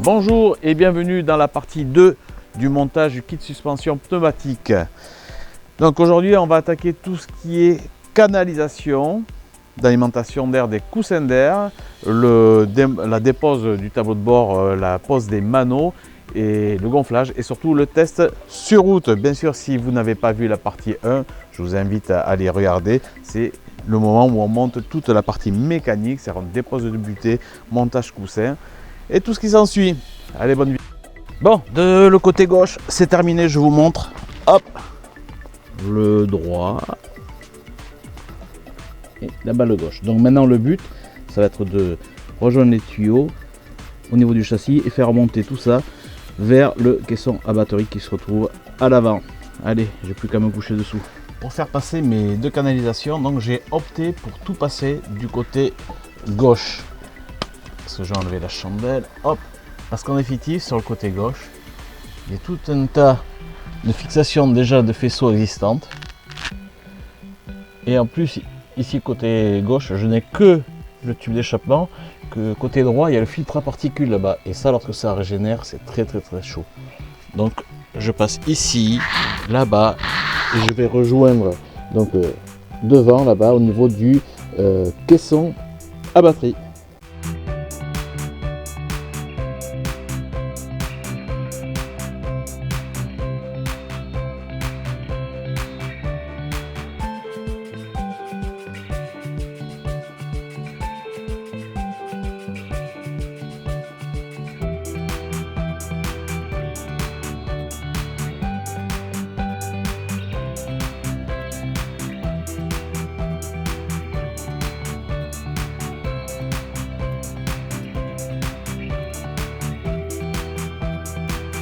Bonjour et bienvenue dans la partie 2 du montage du kit suspension pneumatique. Donc aujourd'hui on va attaquer tout ce qui est canalisation, d'alimentation d'air des coussins d'air, la dépose du tableau de bord, la pose des manots et le gonflage et surtout le test sur route. Bien sûr, si vous n'avez pas vu la partie 1, je vous invite à aller regarder. C'est le moment où on monte toute la partie mécanique, c'est-à-dire dépose de butée, montage coussin et tout ce qui s'ensuit. Allez, bonne vie. Bon, de le côté gauche, c'est terminé, je vous montre. Hop, le droit et là-bas le gauche. Donc maintenant le but, ça va être de rejoindre les tuyaux au niveau du châssis et faire remonter tout ça vers le caisson à batterie qui se retrouve à l'avant. Allez, j'ai plus qu'à me coucher dessous. Pour faire passer mes deux canalisations, donc j'ai opté pour tout passer du côté gauche. Parce que j'ai enlevé la chandelle, hop, parce qu'en effectif sur le côté gauche, il y a tout un tas de fixations déjà de faisceaux existantes. Et en plus, ici côté gauche, je n'ai que le tube d'échappement, que côté droit, il y a le filtre à particules là-bas. Et ça, lorsque ça régénère, c'est très chaud. Donc, je passe ici, là-bas, et je vais rejoindre donc devant là-bas au niveau du caisson à batterie.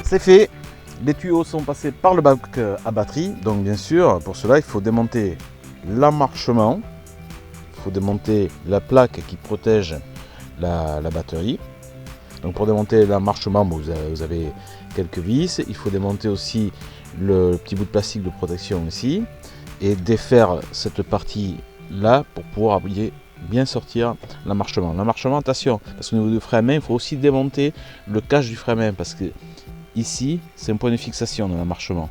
C'est fait, les tuyaux sont passés par le bac à batterie, donc bien sûr pour cela il faut démonter l'emmarchement, il faut démonter la plaque qui protège la batterie. Donc pour démonter l'emmarchement, vous avez quelques vis, il faut démonter aussi le petit bout de plastique de protection ici et défaire cette partie là pour pouvoir bien sortir l'emmarchement. L'emmarchement, attention, parce qu'au niveau du frein à main, il faut aussi démonter le cache du frein à main parce que ici, c'est un point de fixation de l'emmarchement.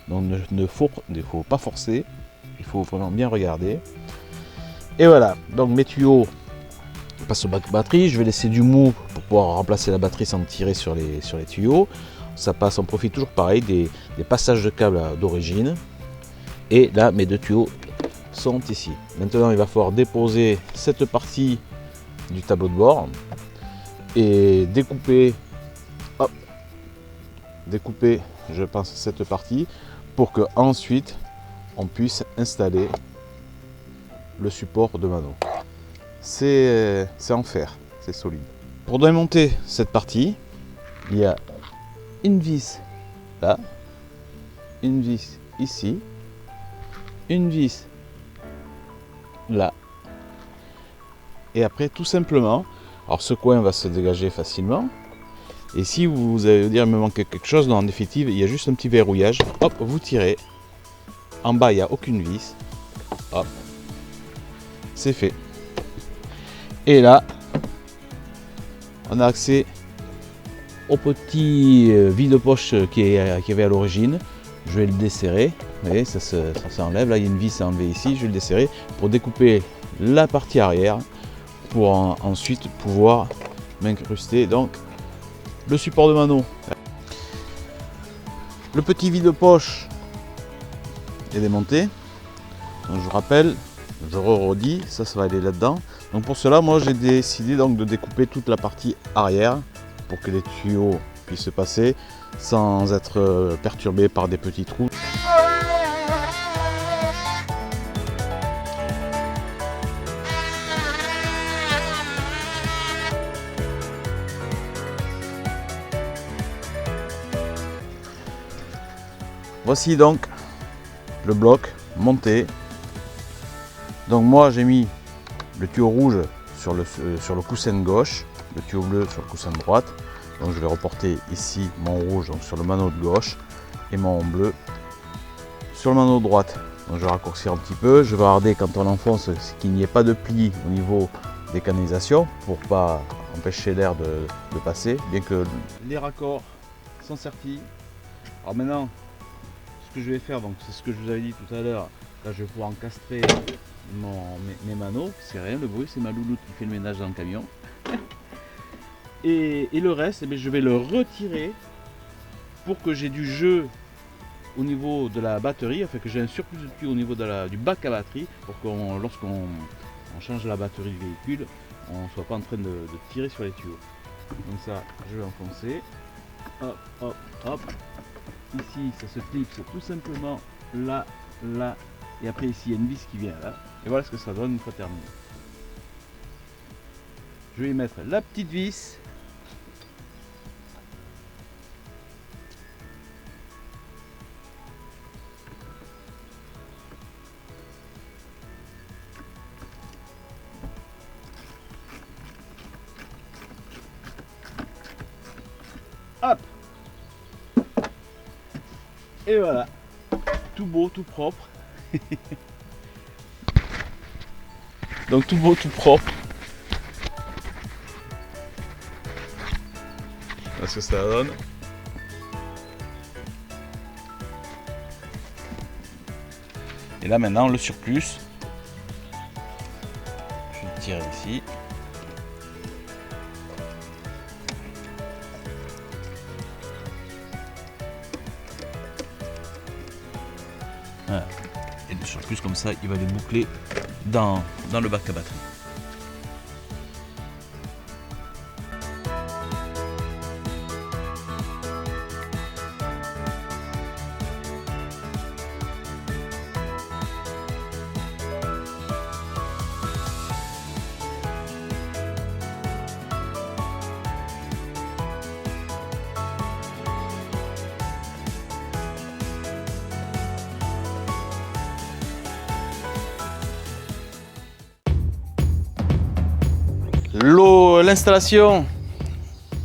Donc il ne faut pas forcer, il faut vraiment bien regarder. Et voilà, donc mes tuyaux passent au bac batterie. Je vais laisser du mou pour pouvoir remplacer la batterie sans tirer sur les tuyaux. Ça passe, on profite toujours pareil des passages de câbles d'origine. Et là, mes deux tuyaux sont ici. Maintenant, il va falloir déposer cette partie du tableau de bord et découper je pense cette partie pour que ensuite on puisse installer le support de mano. C'est en fer, c'est solide. Pour démonter cette partie, il y a une vis là, une vis ici, une vis là, et après tout simplement, alors ce coin va se dégager facilement. Et si vous allez dire il me manque quelque chose, non, en définitive il y a juste un petit verrouillage, hop, vous tirez, en bas il n'y a aucune vis, hop, c'est fait. Et là, on a accès au petit vide-poche qui y avait à l'origine. Je vais le desserrer, vous voyez, ça s'enlève, là il y a une vis à enlever ici, je vais le desserrer pour découper la partie arrière, pour ensuite pouvoir m'incruster donc le support de mano. Le petit vide-poche est démonté. Donc je rappelle, je redis, ça va aller là-dedans. Donc pour cela, moi j'ai décidé donc de découper toute la partie arrière pour que les tuyaux puissent passer sans être perturbés par des petits trous. Voici donc le bloc monté. Donc moi j'ai mis le tuyau rouge sur le coussin gauche, le tuyau bleu sur le coussin de droite. Donc je vais reporter ici mon rouge donc sur le mano de gauche et mon bleu sur le mano de droite. Donc je vais raccourcir un petit peu, je vais regarder quand on enfonce qu'il n'y ait pas de pli au niveau des canalisations pour pas empêcher l'air de passer, bien que les raccords sont sortis. Alors maintenant, ce que je vais faire, donc c'est ce que je vous avais dit tout à l'heure, là je vais pouvoir encastrer mes manos, c'est rien le bruit, c'est ma louloute qui fait le ménage dans le camion. Et le reste, eh bien, je vais le retirer pour que j'ai du jeu au niveau de la batterie, afin que j'ai un surplus de tuyaux au niveau du bac à batterie, pour que lorsqu'on change la batterie du véhicule, on ne soit pas en train de tirer sur les tuyaux. Donc ça, je vais enfoncer. Hop, hop, hop. Ici, ça se clipse tout simplement là, là. Et après ici, il y a une vis qui vient là. Et voilà ce que ça donne une fois terminé. Je vais y mettre la petite vis. Hop. Et voilà, tout beau, tout propre. Donc tout beau, tout propre. Voilà ce que ça donne. Et là maintenant le surplus, je vais le tirer ici. Voilà. Et le surplus comme ça, il va les boucler dans le bac à batterie. L'installation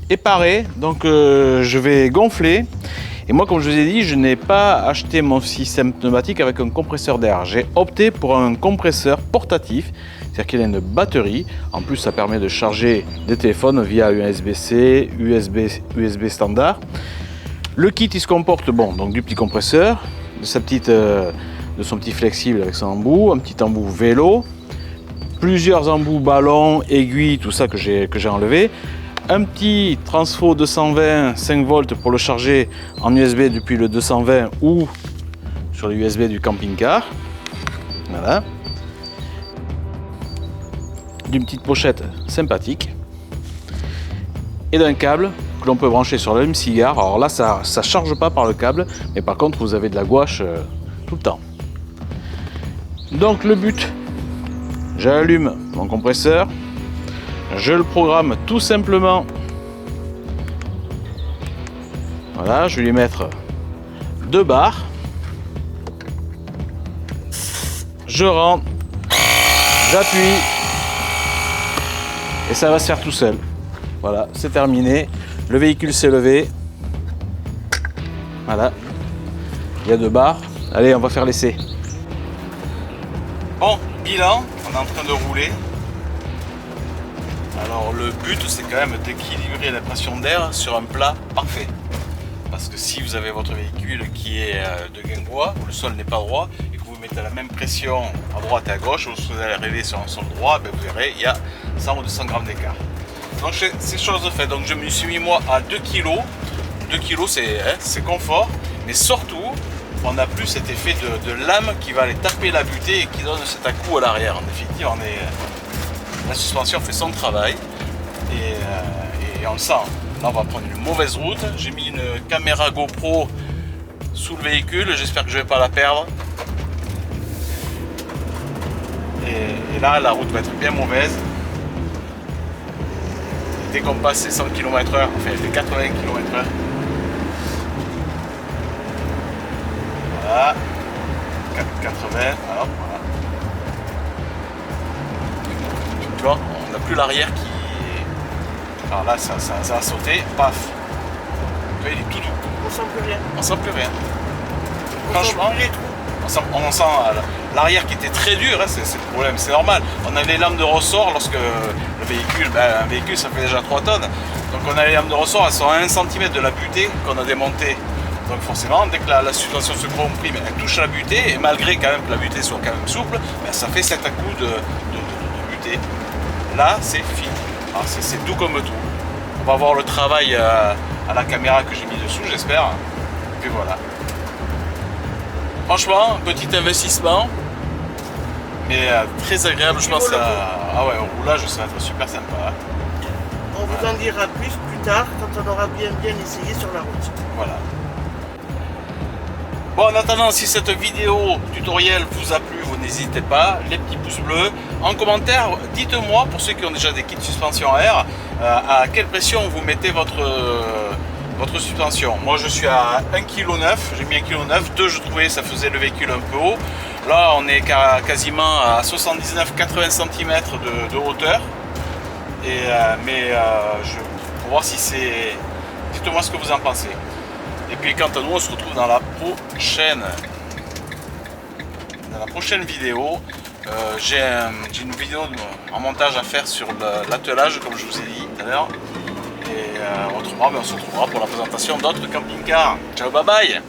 est parée, donc je vais gonfler. Et moi, comme je vous ai dit, je n'ai pas acheté mon système pneumatique avec un compresseur d'air. J'ai opté pour un compresseur portatif, c'est-à-dire qu'il a une batterie. En plus, ça permet de charger des téléphones via USB-C, USB standard. Le kit, il se comporte donc du petit compresseur, de son petit flexible avec son embout, un petit embout vélo, plusieurs embouts ballons, aiguilles, tout ça que j'ai enlevé, un petit transfo 220 5 volts pour le charger en USB depuis le 220 ou sur le USB du camping-car. Voilà. D'une petite pochette sympathique et d'un câble que l'on peut brancher sur l'allume-cigare. Alors là, ça ne charge pas par le câble, mais par contre, vous avez de la gouache tout le temps. Donc le but, j'allume mon compresseur, je le programme tout simplement. Voilà, je vais lui mettre 2 barres. Je rentre, j'appuie et ça va se faire tout seul. Voilà, c'est terminé. Le véhicule s'est levé. Voilà, il y a 2 barres. Allez, on va faire l'essai. Bon, bilan, on est en train de rouler. Alors le but, c'est quand même d'équilibrer la pression d'air sur un plat parfait. Parce que si vous avez votre véhicule qui est de guingois, où le sol n'est pas droit, et que vous mettez la même pression à droite et à gauche, ou vous allez arriver sur un sol droit, ben vous verrez, il y a 100 ou 200 grammes d'écart. Donc c'est chose de fait. Donc je me suis mis moi à 2 kg. 2 kg c'est confort, mais surtout on n'a plus cet effet de lame qui va aller taper la butée et qui donne cet à-coup à l'arrière. En définitive, la suspension fait son travail et on le sent. Là on va prendre une mauvaise route. J'ai mis une caméra GoPro sous le véhicule, j'espère que je ne vais pas la perdre. Et là la route va être bien mauvaise. Dès qu'on passe les 100 km/h, enfin les 80 km/h. Voilà. 80, alors voilà. Tu vois, on n'a plus l'arrière qui... Alors là, ça a sauté, paf. Tu vois, il est tout doux. On sent plus rien. On sent plus rien. Franchement, on sent l'arrière qui était très dur, hein, c'est le problème, c'est normal. On a les lames de ressort lorsque le véhicule, un véhicule ça fait déjà 3 tonnes. Donc on a les lames de ressort, elles sont à 1 cm de la butée qu'on a démontée. Donc forcément, dès que la suspension se comprime, elle touche la butée, et malgré quand même que la butée soit quand même souple, ben, ça fait 7 à coups de butée. Là, c'est fini. C'est tout comme tout. On va voir le travail à la caméra que j'ai mis dessous, j'espère. Et puis voilà. Franchement, un petit investissement, mais très agréable. Je pense ah ouais, au roulage, ça va être super sympa. Hein. On vous en dira plus tard quand on aura bien essayé sur la route. Voilà. Bon, en attendant, si cette vidéo tutoriel vous a plu, vous n'hésitez pas, les petits pouces bleus. En commentaire, dites-moi, pour ceux qui ont déjà des kits suspension à air, à quelle pression vous mettez votre suspension. Moi je suis à 1,9 kg, j'ai mis 1,9 kg, 2 je trouvais ça faisait le véhicule un peu haut. Là on est quasiment à 79-80 cm de hauteur. Et, pour voir si c'est... Dites-moi ce que vous en pensez. Et puis quant à nous, on se retrouve dans la prochaine vidéo. J'ai une vidéo en montage à faire sur l'attelage, comme je vous ai dit tout à l'heure. Et autrement, on se retrouvera pour la présentation d'autres camping-cars. Ciao, bye bye!